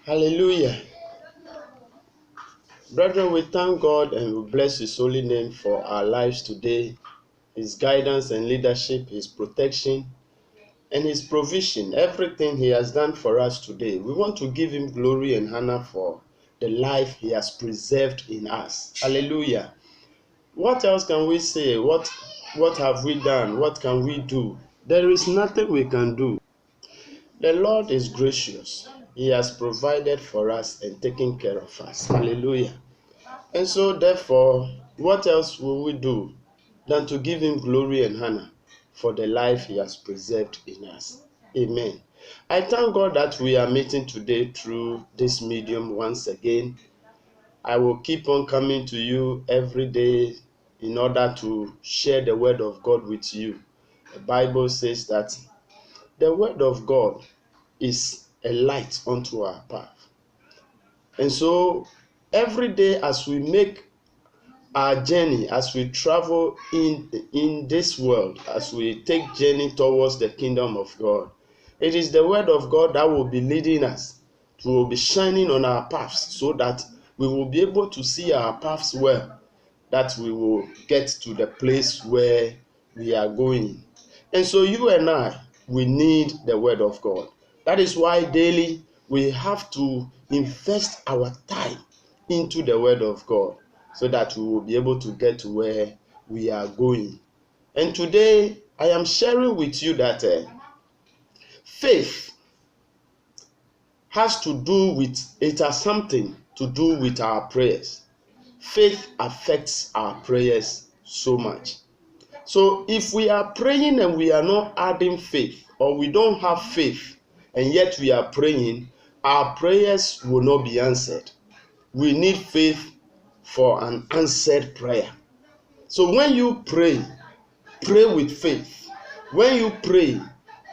Hallelujah. Brethren, we thank God and we bless His holy name for our lives today, His guidance and leadership, His protection, and His provision, everything He has done for us today. We want to give Him glory and honor for the life He has preserved in us. Hallelujah. What else can we say? What have we done? What can we do? There is nothing we can do. The Lord is gracious. He has provided for us and taken care of us. Hallelujah. And so, therefore, what else will we do than to give Him glory and honor for the life He has preserved in us? Amen. I thank God that we are meeting today through this medium once again. I will keep on coming to you every day in order to share the word of God with you. The Bible says that the word of God is a light unto our path. And so, every day as we make our journey, as we travel in this world, as we take journey towards the kingdom of God, it is the word of God that will be leading us, will be shining on our paths, so that we will be able to see our paths well, that we will get to the place where we are going. And so you and I, we need the word of God. That is why daily we have to invest our time into the word of God, so that we will be able to get to where we are going. And today I am sharing with you that faith has something to do with our prayers. Faith affects our prayers so much. So if we are praying and we are not adding faith, or we don't have faith and yet we are praying, our prayers will not be answered. We need faith for an answered prayer. So when you pray, pray with faith. When you pray,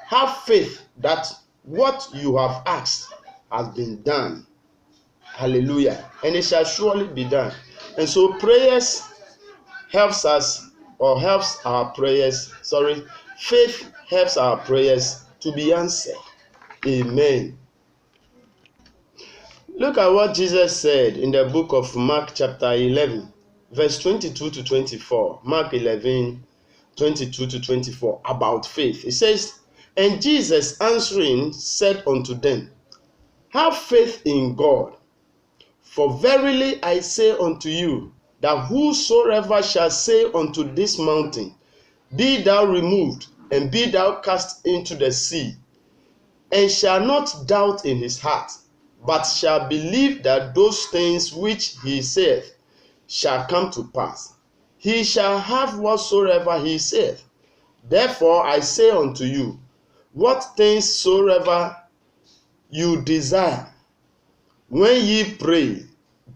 have faith that what you have asked has been done. Hallelujah. And it shall surely be done. And so prayers helps our prayers, faith helps our prayers to be answered. Amen. Look at what Jesus said in the book of Mark chapter 11, verse 22 to 24. Mark 11, 22 to 24, about faith. It says, "And Jesus answering said unto them, Have faith in God. For verily I say unto you, that whosoever shall say unto this mountain, Be thou removed, and be thou cast into the sea, and shall not doubt in his heart, but shall believe that those things which he saith shall come to pass, he shall have whatsoever he saith. Therefore I say unto you, what things soever you desire, when ye pray,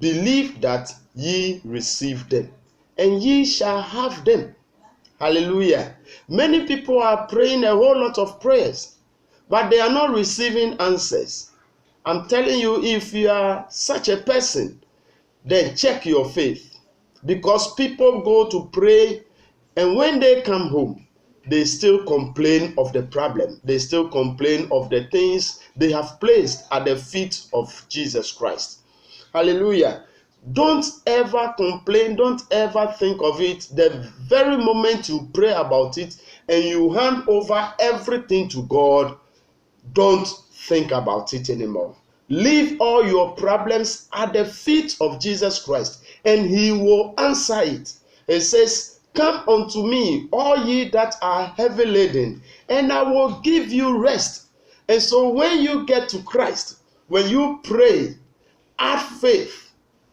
believe that ye receive them, and ye shall have them." Hallelujah. Many people are praying a whole lot of prayers, but they are not receiving answers. I'm telling you, if you are such a person, then check your faith. Because people go to pray, and when they come home, they still complain of the problem. They still complain of the things they have placed at the feet of Jesus Christ. Hallelujah. Don't ever complain. Don't ever think of it. The very moment you pray about it and you hand over everything to God, don't think about it anymore. Leave all your problems at the feet of Jesus Christ, and He will answer it. It says, "Come unto me, all ye that are heavy laden, and I will give you rest." And so when you get to Christ, when you pray, add faith.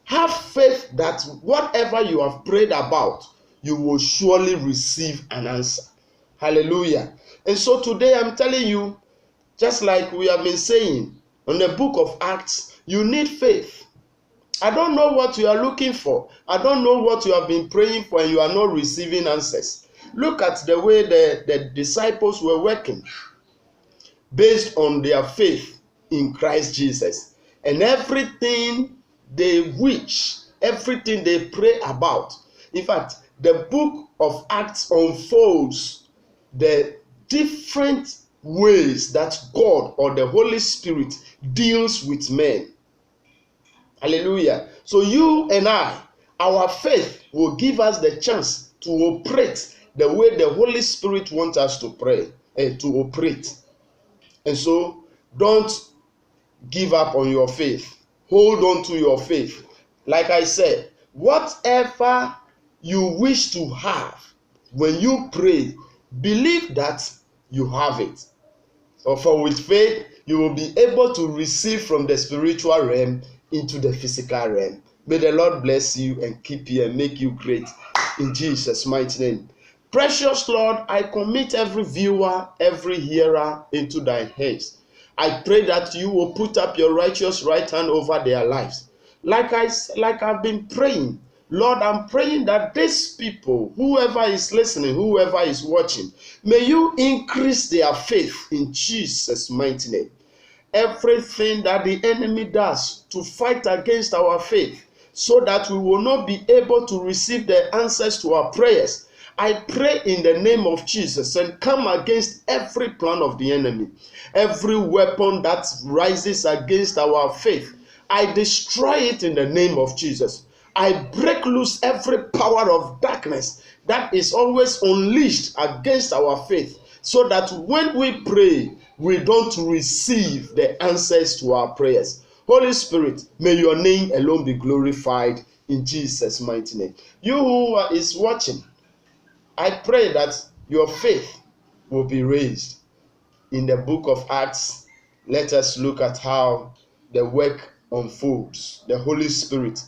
Have faith that whatever you have prayed about, you will surely receive an answer. Hallelujah. And so today I'm telling you, just like we have been saying on the book of Acts, you need faith. I don't know what you are looking for. I don't know what you have been praying for and you are not receiving answers. Look at the way the disciples were working based on their faith in Christ Jesus. And everything they wish, everything they pray about. In fact, the book of Acts unfolds the different ways that God or the Holy Spirit deals with men. Hallelujah. So you and I, our faith will give us the chance to operate the way the Holy Spirit wants us to pray and to operate. And so don't give up on your faith. Hold on to your faith. Like I said, whatever you wish to have, when you pray, believe that you have it. So for with faith, you will be able to receive from the spiritual realm into the physical realm. May the Lord bless you and keep you and make you great in Jesus' mighty name. Precious Lord, I commit every viewer, every hearer into thy hands. I pray that you will put up your righteous right hand over their lives. Like I've been praying, Lord, I'm praying that these people, whoever is listening, whoever is watching, may you increase their faith in Jesus' mighty name. Everything that the enemy does to fight against our faith, so that we will not be able to receive the answers to our prayers, I pray in the name of Jesus and come against every plan of the enemy, every weapon that rises against our faith. I destroy it in the name of Jesus. I break loose every power of darkness that is always unleashed against our faith, so that when we pray, we don't receive the answers to our prayers. Holy Spirit, may your name alone be glorified in Jesus' mighty name. You who is watching, I pray that your faith will be raised. In the book of Acts, let us look at how the work unfolds. The Holy Spirit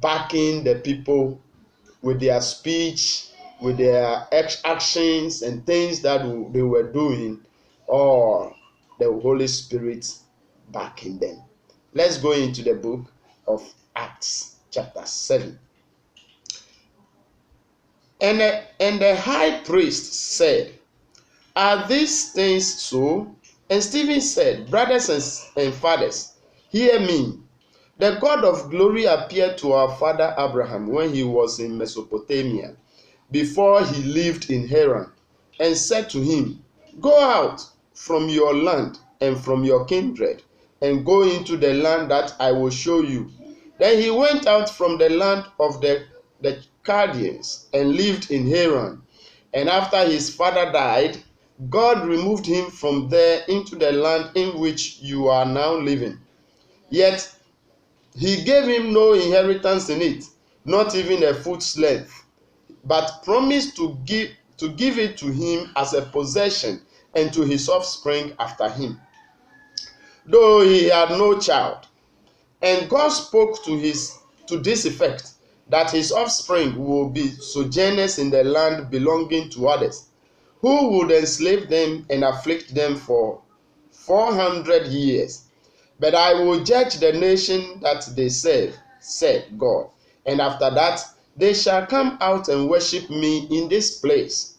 backing the people with their speech, with their actions and things that they were doing, or the Holy Spirit backing them. Let's go into the book of Acts, chapter 7. And the high priest said, "Are these things so?" And Stephen said, "Brothers and fathers, hear me. The God of glory appeared to our father Abraham when he was in Mesopotamia, before he lived in Haran, and said to him, 'Go out from your land and from your kindred, and go into the land that I will show you.' Then he went out from the land of the Chaldeans and lived in Haran. And after his father died, God removed him from there into the land in which you are now living. Yet he gave him no inheritance in it, not even a foot's length, but promised to give it to him as a possession and to his offspring after him, though he had no child. And God spoke to this effect, that his offspring will be sojourners in the land belonging to others, who would enslave them and afflict them for 400 years. But I will judge the nation that they serve, said God, and after that they shall come out and worship me in this place.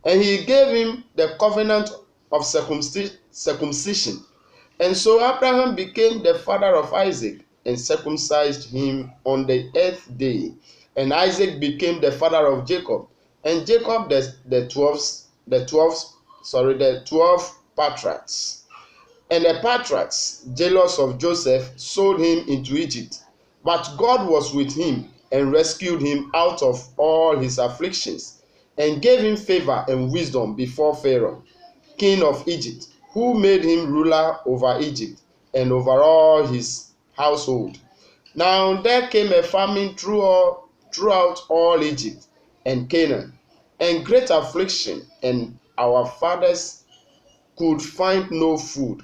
And he gave him the covenant of circumcision. And so Abraham became the father of Isaac, and circumcised him on the 8th day. And Isaac became the father of Jacob, and Jacob the 12 patriarchs. And the patriarchs, jealous of Joseph, sold him into Egypt. But God was with him and rescued him out of all his afflictions, and gave him favor and wisdom before Pharaoh, king of Egypt, who made him ruler over Egypt and over all his household. Now there came a famine throughout all Egypt and Canaan, and great affliction, and our fathers could find no food.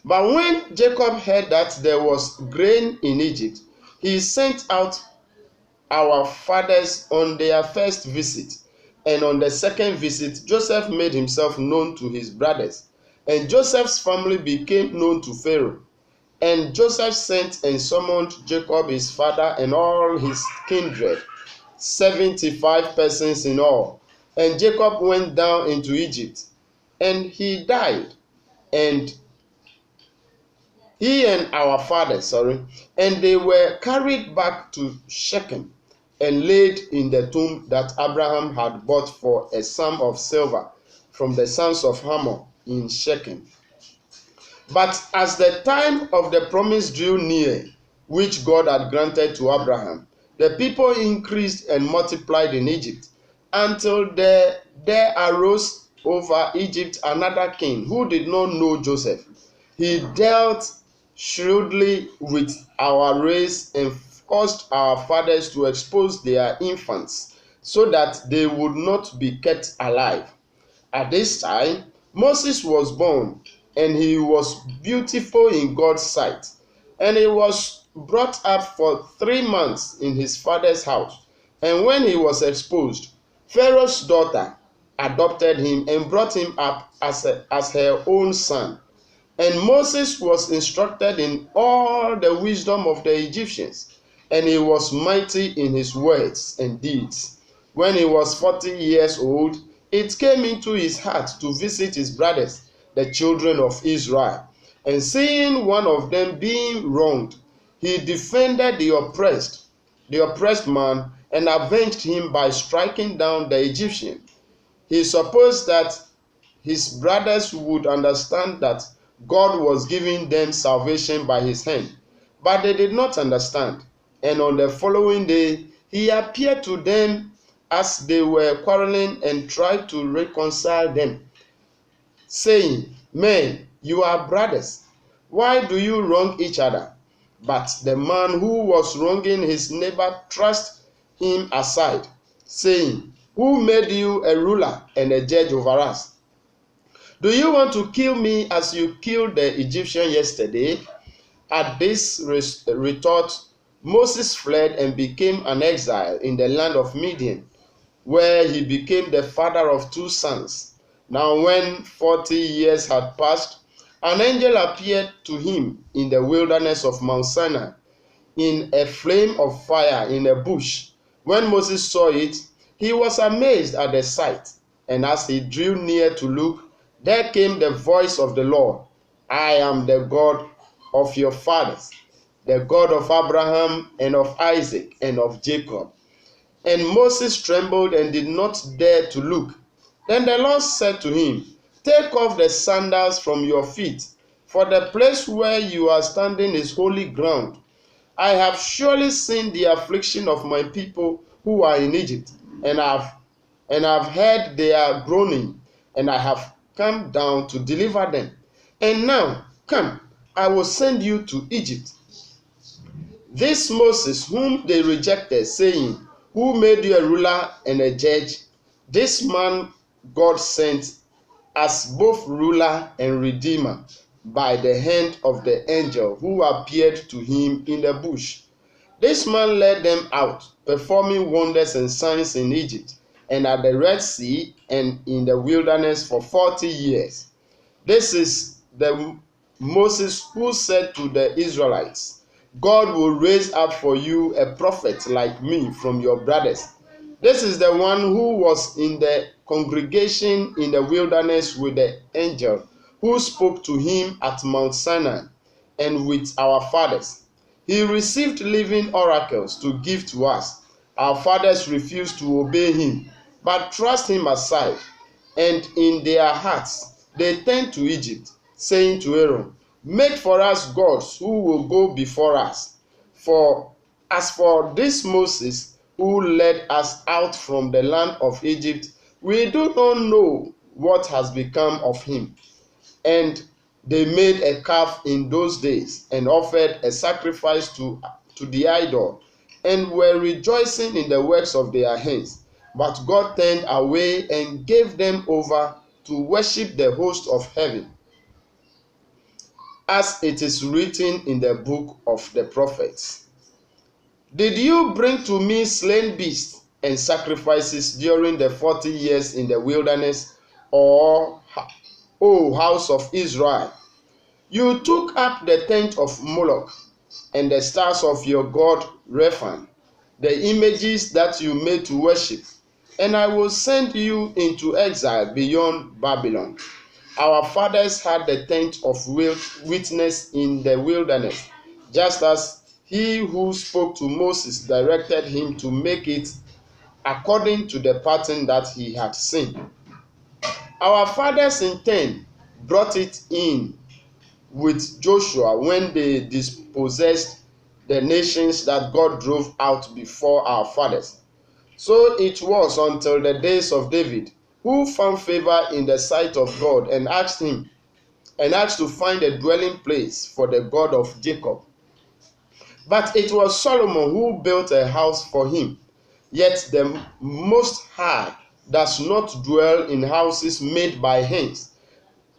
But when Jacob heard that there was grain in Egypt, he sent out our fathers on their first visit. And on the second visit, Joseph made himself known to his brothers, and Joseph's family became known to Pharaoh. And Joseph sent and summoned Jacob his father and all his kindred, 75 persons in all. And Jacob went down into Egypt, and he died, and he and our fathers, and they were carried back to Shechem and laid in the tomb that Abraham had bought for a sum of silver from the sons of Hamor in Shechem. But as the time of the promise drew near, which God had granted to Abraham, the people increased and multiplied in Egypt, until there arose over Egypt another king who did not know Joseph. He dealt shrewdly with our race and caused our fathers to expose their infants so that they would not be kept alive. At this time, Moses was born, and he was beautiful in God's sight, and he was brought up for 3 months in his father's house. And when he was exposed, Pharaoh's daughter adopted him and brought him up as her own son. And Moses was instructed in all the wisdom of the Egyptians, and he was mighty in his words and deeds. When he was 40 years old, it came into his heart to visit his brothers, the children of Israel. And seeing one of them being wronged, he defended the oppressed man, and avenged him by striking down the Egyptian. He supposed that his brothers would understand that God was giving them salvation by his hand, but they did not understand. And on the following day, he appeared to them as they were quarreling and tried to reconcile them, saying, "Men, you are brothers. Why do you wrong each other?" But the man who was wronging his neighbor thrust him aside, saying, "Who made you a ruler and a judge over us? Do you want to kill me as you killed the Egyptian yesterday?" At this retort, Moses fled and became an exile in the land of Midian, where he became the father of 2 sons. Now when 40 years had passed, an angel appeared to him in the wilderness of Mount Sinai, in a flame of fire in a bush. When Moses saw it, he was amazed at the sight, and as he drew near to look, there came the voice of the Lord, "I am the God of your fathers, the God of Abraham and of Isaac and of Jacob." And Moses trembled and did not dare to look. Then the Lord said to him, "Take off the sandals from your feet, for the place where you are standing is holy ground. I have surely seen the affliction of my people who are in Egypt, and I've heard their groaning, and I have come down to deliver them. And now, come, I will send you to Egypt." This Moses, whom they rejected, saying, "Who made you a ruler and a judge?" This man God sent as both ruler and redeemer by the hand of the angel who appeared to him in the bush. This man led them out, performing wonders and signs in Egypt, and at the Red Sea, and in the wilderness for 40 years. This is the Moses who said to the Israelites, "God will raise up for you a prophet like me from your brothers." This is the one who was in the congregation in the wilderness with the angel who spoke to him at Mount Sinai and with our fathers. He received living oracles to give to us. Our fathers refused to obey him, but thrust him aside, and in their hearts they turned to Egypt, saying to Aaron, "Make for us gods who will go before us. For as for this Moses who led us out from the land of Egypt, we do not know what has become of him." And they made a calf in those days and offered a sacrifice to the idol, and were rejoicing in the works of their hands. But God turned away and gave them over to worship the host of heaven, as it is written in the book of the prophets. "Did you bring to me slain beasts and sacrifices during the 40 years in the wilderness, or, O house of Israel? You took up the tent of Moloch and the stars of your god Rephan, the images that you made to worship, and I will send you into exile beyond Babylon." Our fathers had the tent of witness in the wilderness, just as he who spoke to Moses directed him to make it according to the pattern that he had seen. Our fathers in turn brought it in with Joshua when they dispossessed the nations that God drove out before our fathers. So it was until the days of David, who found favor in the sight of God and asked to find a dwelling place for the God of Jacob. But it was Solomon who built a house for him. Yet the Most High does not dwell in houses made by hands,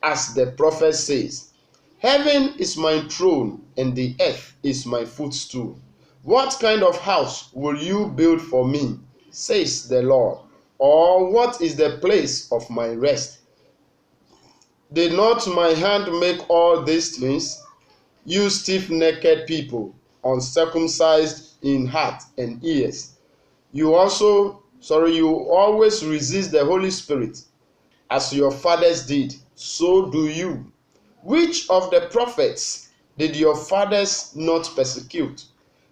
as the prophet says, "Heaven is my throne and the earth is my footstool. What kind of house will you build for me, says the Lord? Or what is the place of my rest? Did not my hand make all these things? You stiff-necked people, uncircumcised in heart and ears. You always resist the Holy Spirit, as your fathers did, so do you. Which of the prophets did your fathers not persecute?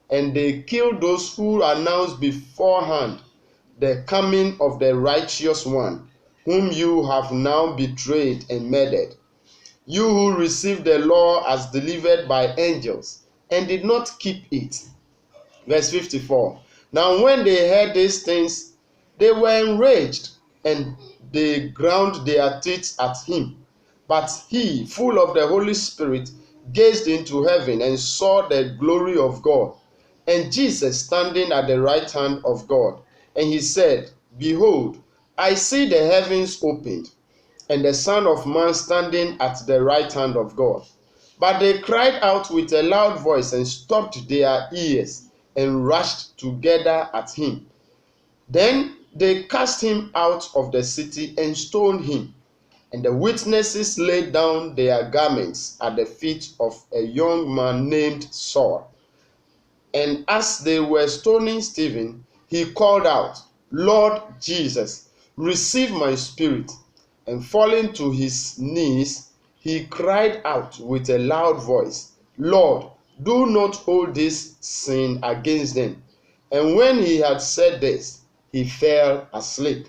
And they killed those who announced beforehand the coming of the righteous one, whom you have now betrayed and murdered. You who received the law as delivered by angels and did not keep it." Verse 54. Now when they heard these things, they were enraged, and they ground their teeth at him. But he, full of the Holy Spirit, gazed into heaven and saw the glory of God, and Jesus standing at the right hand of God. And he said, "Behold, I see the heavens opened, and the Son of Man standing at the right hand of God." But they cried out with a loud voice and stopped their ears and rushed together at him. Then they cast him out of the city and stoned him. And the witnesses laid down their garments at the feet of a young man named Saul. And as they were stoning Stephen, he called out, "Lord Jesus, receive my spirit." And falling to his knees, he cried out with a loud voice, "Lord, do not hold this sin against them." And when he had said this, he fell asleep.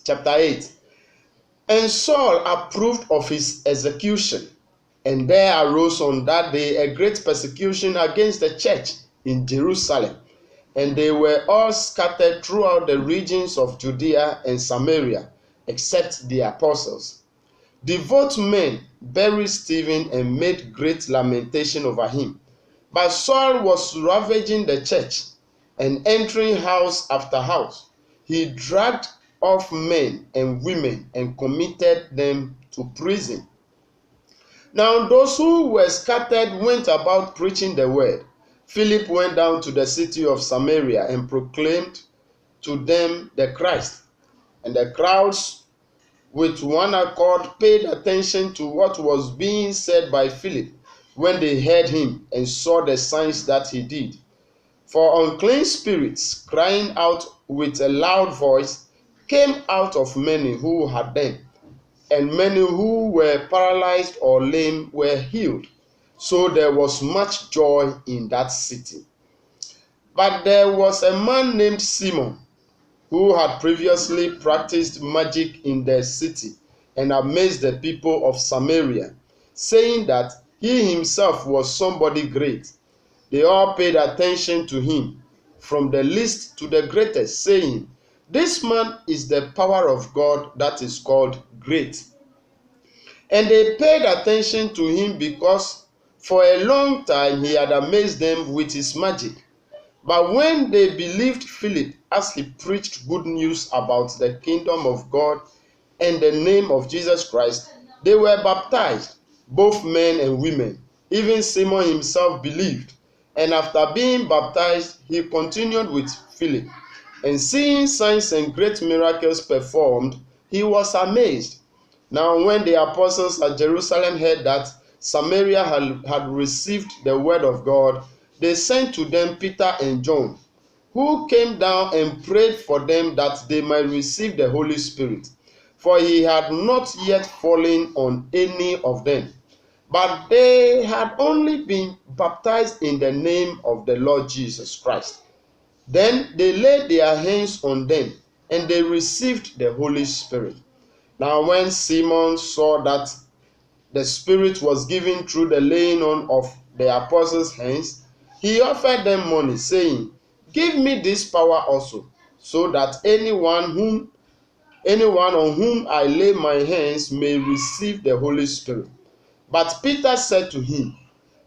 Chapter 8. And Saul approved of his execution, and there arose on that day a great persecution against the church in Jerusalem, and they were all scattered throughout the regions of Judea and Samaria, except the apostles. Devout men buried Stephen and made great lamentation over him. But Saul was ravaging the church, and entering house after house, he dragged off men and women and committed them to prison. Now those who were scattered went about preaching the word. Philip went down to the city of Samaria and proclaimed to them the Christ. And the crowds with one accord paid attention to what was being said by Philip when they heard him and saw the signs that he did. For unclean spirits, crying out with a loud voice, came out of many who had them, and many who were paralyzed or lame were healed. So there was much joy in that city. But there was a man named Simon, who had previously practiced magic in the city and amazed the people of Samaria, saying that he himself was somebody great. They all paid attention to him, from the least to the greatest, saying, "This man is the power of God that is called great." And they paid attention to him because for a long time he had amazed them with his magic. But when they believed Philip as he preached good news about the kingdom of God and the name of Jesus Christ, they were baptized, both men and women. Even Simon himself believed. And after being baptized, he continued with Philip. And seeing signs and great miracles performed, he was amazed. Now when the apostles at Jerusalem heard that Samaria had received the word of God, they sent to them Peter and John, who came down and prayed for them that they might receive the Holy Spirit. For he had not yet fallen on any of them, but they had only been baptized in the name of the Lord Jesus Christ. Then they laid their hands on them, and they received the Holy Spirit. Now when Simon saw that the Spirit was given through the laying on of the apostles' hands, He offered them money, saying, "Give me this power also, so that anyone on whom I lay my hands may receive the Holy Spirit." But Peter said to him,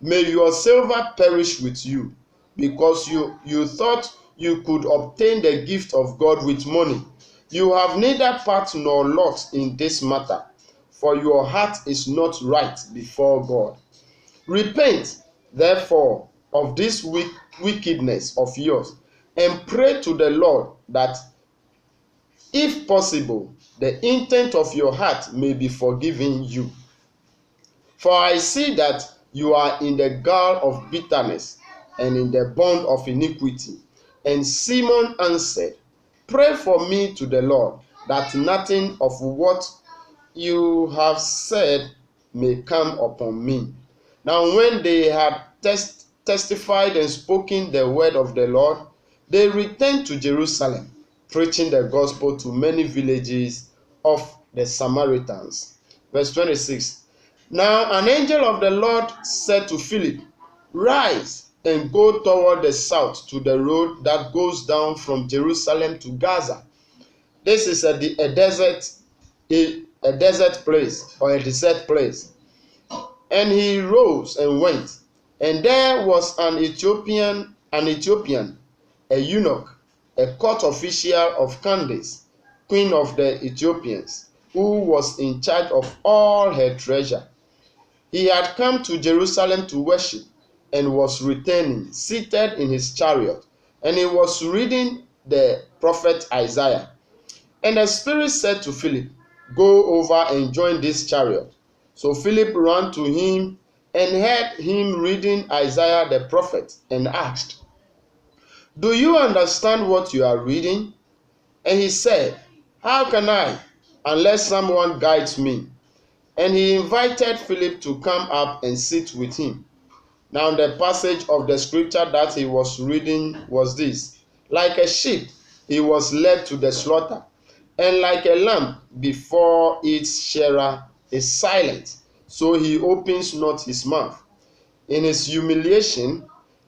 "May your silver perish with you, because you thought you could obtain the gift of God with money. You have neither part nor lot in this matter, for your heart is not right before God. Repent, therefore, of this wickedness of yours, and pray to the Lord that, if possible, the intent of your heart may be forgiven you. For I see that you are in the gall of bitterness and in the bond of iniquity." And Simon answered, "Pray for me to the Lord, that nothing of what you have said may come upon me." Now when they had testified and spoken the word of the Lord, they returned to Jerusalem, preaching the gospel to many villages of the Samaritans. Verse 26. Now an angel of the Lord said to Philip, "Rise and go toward the south to the road that goes down from Jerusalem to Gaza." This is a desert place, or a desert place. And he rose and went, and there was an Ethiopian, a eunuch, a court official of Candace, queen of the Ethiopians, who was in charge of all her treasure. He had come to Jerusalem to worship, and was returning, seated in his chariot, and he was reading the prophet Isaiah. And the Spirit said to Philip, "Go over and join this chariot." So Philip ran to him and heard him reading Isaiah the prophet, and asked, "Do you understand what you are reading?" And he said, "How can I, unless someone guides me?" And he invited Philip to come up and sit with him. Now the passage of the scripture that he was reading was this: "Like a sheep he was led to the slaughter, and like a lamb before its shearer is silent, so he opens not his mouth. In his humiliation,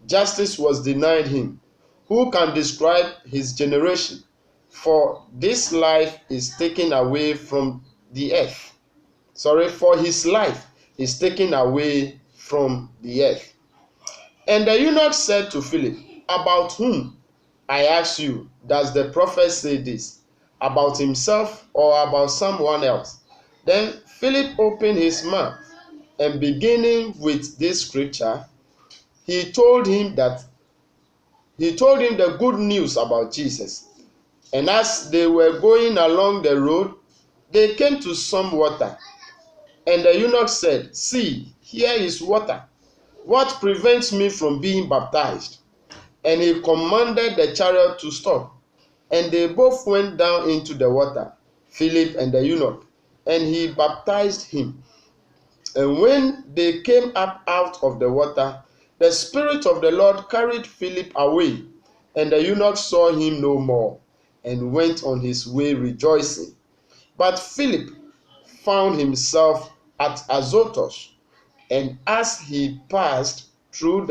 justice was denied him. Who can describe his generation? For this life is taken away from the earth." For his life is taken away from the earth. And the eunuch said to Philip, "About whom, I ask you, does the prophet say this? About himself or about someone else?" Then Philip opened his mouth, and beginning with this scripture, he told him the good news about Jesus. And as they were going along the road, they came to some water. And the eunuch said, "See, here is water. What prevents me from being baptized?" And he commanded the chariot to stop. And they both went down into the water, Philip and the eunuch, and he baptized him. And when they came up out of the water, the Spirit of the Lord carried Philip away, and the eunuch saw him no more, and went on his way rejoicing. But Philip found himself at Azotus, and as he passed through,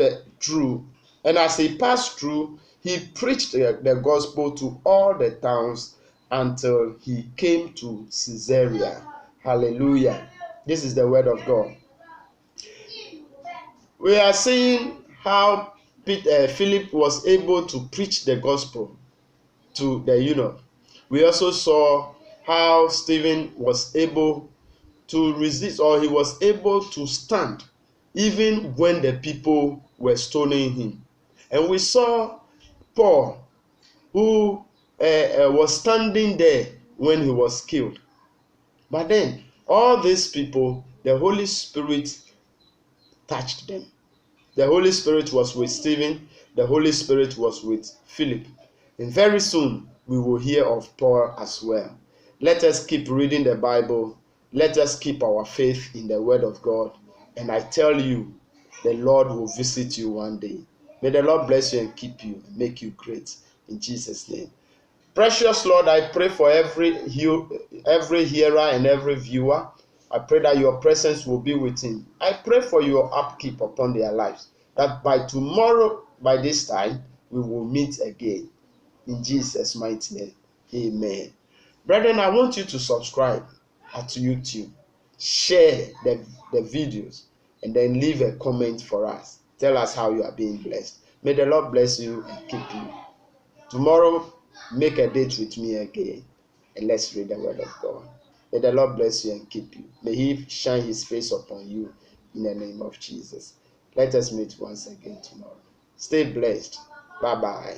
he preached the gospel to all the towns until he came to Caesarea. Hallelujah. This is the word of God. We are seeing how Philip was able to preach the gospel to the eunuch. We also saw how Stephen was able to resist, or he was able to stand even when the people were stoning him. And we saw Paul, who was standing there when he was killed. But then all these people, the Holy Spirit touched them. The Holy Spirit was with Stephen. The Holy Spirit was with Philip. And very soon we will hear of Paul as well. Let us keep reading the Bible. Let us keep our faith in the word of God. And I tell you, the Lord will visit you one day. May the Lord bless you and keep you and make you great in Jesus' name. Precious Lord, I pray for every hearer and every viewer. I pray that your presence will be with him. I pray for your upkeep upon their lives. that by tomorrow, by this time, we will meet again. In Jesus' mighty name, amen. Brethren, I want you to subscribe at YouTube, share the videos, and then leave a comment for us. Tell us how you are being blessed. May the Lord bless you and keep you. Tomorrow, make a date with me again, and let's read the word of God. May the Lord bless you and keep you. May He shine His face upon you in the name of Jesus. Let us meet once again tomorrow. Stay blessed. Bye-bye.